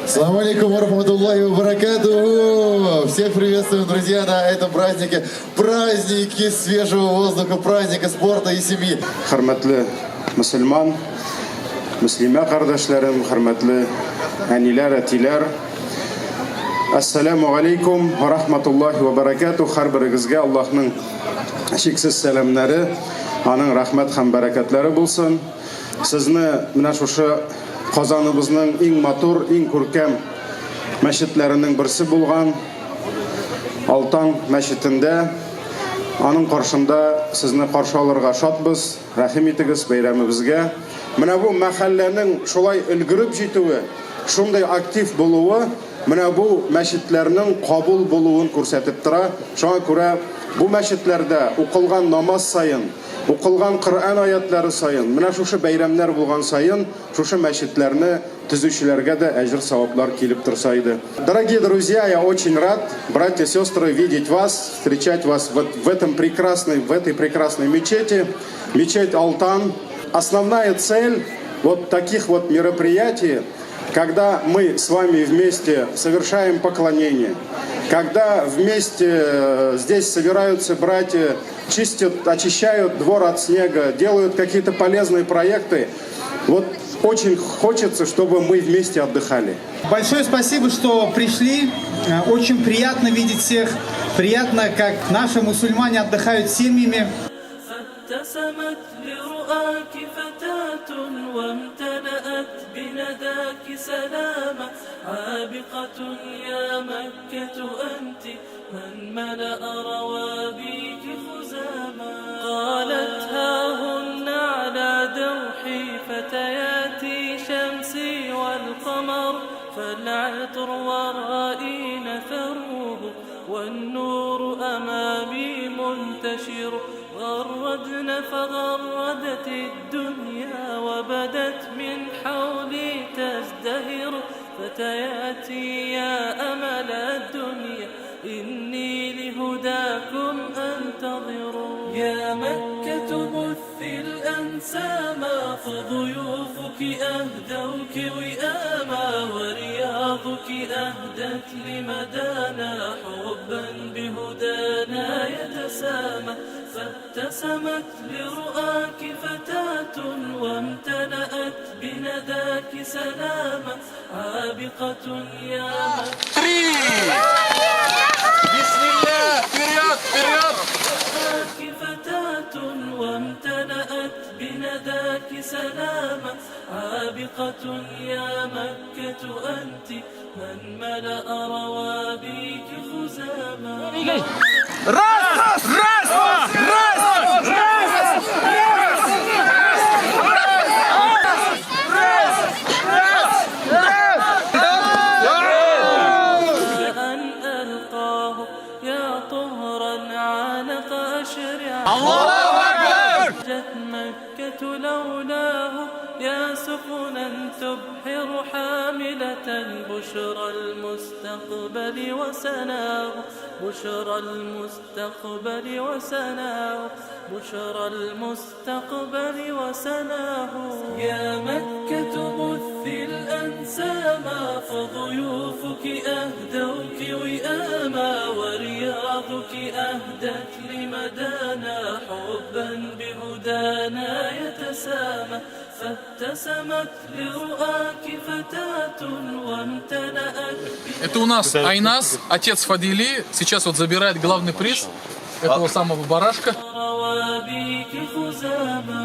Ассаламу алейкум ва рахматуллахи ва баракатуху. Всех приветствуем, друзья, на этом празднике. Праздники свежего воздуха, праздника спорта и семьи. Хөрмәтле мөселман, мөслимә кардәшләрем, хөрмәтле әниләр, әтиләр. Ассаламу алейкум ва рахматуллахи ва баракатуху. Һәрберегезгә Аллаһның шиксез сәламнәре, аның рәхмәт һәм бәрәкәтләре булсын. Сезне менә шушы Казаныбызның иң матур, иң күркәм мәчетләренең берсе булган Алтан мәчетендә, аның каршында сезне каршы алырга шатбыз. Рәхим итегез бәйрәмебезгә. Менә бу мәхәлләнең шулай өлгереп җитүе, шундый актив булуы, менә бу мәчетләрнең кабул булуын күрсәтеп тора. Шуңа күрә бу мәчетләрдә укылган намаз сайын, укылган Коръан аятлары сайын, менә шушы бәйрәмнәр булган сайын, шушы мәчетләрне төзүчеләргә дә әҗр-саваплар килеп торса иде. Дорогие друзья, я очень рад, братья и сестры, видеть вас, встречать вас в этой прекрасной мечети, мечеть Алтан. Основная цель вот таких вот мероприятий, когда мы с вами вместе совершаем поклонение, когда вместе здесь собираются братья, чистят, очищают двор от снега, делают какие-то полезные проекты, вот очень хочется, чтобы мы вместе отдыхали. Большое спасибо, что пришли. Очень приятно видеть всех. Приятно, как наши мусульмане отдыхают семьями. ابتسمت لرؤاك فتاة وامتلأت بنداك سلاما عابقة يا مكة أنت من ملأ روابيك خزاما قالت هاهن على دوحي فتياتي شمسي والقمر فالعطر والرائين ثروه والنور أمامي منتشر غردن فغردت الدنيا وبدت من حولي تزدهر فتياتي يا أمل الدنيا إني لهداكم أنتظر يا مكة بثي الأنسام فضيوفك أهدوك وئاما ورياضك أهدت لمدانا حبا بهدانا يتسامى فابتسمت لرؤاك فتاة وامتلأت بنداك سلاما عابقة يا بسم الله вперед! فتاة وامتلأت بنداك سلاما عابقة يا مكة أنت من ملأ روابيك خزاما Раз! أن ألقاه يا طهرا عانق أشرع الله أكبر! جت مكة لولاه يا سفنا تبحر حاملة بشرى المستقبل وسناه بشرى المستقبل وسناه بشرى المستقبل وسناه يا مكة بثي الأنسام فضيوفك أهدوك وئاما ورياضك أهدت لمدانا حبا بهدانا يتسامى فابتسمت لرؤاك فتاة وامتلأت. Это у нас Айнас, отец Фадили. Сейчас вот забирает главный приз этого самого барашка. روابيك خزاما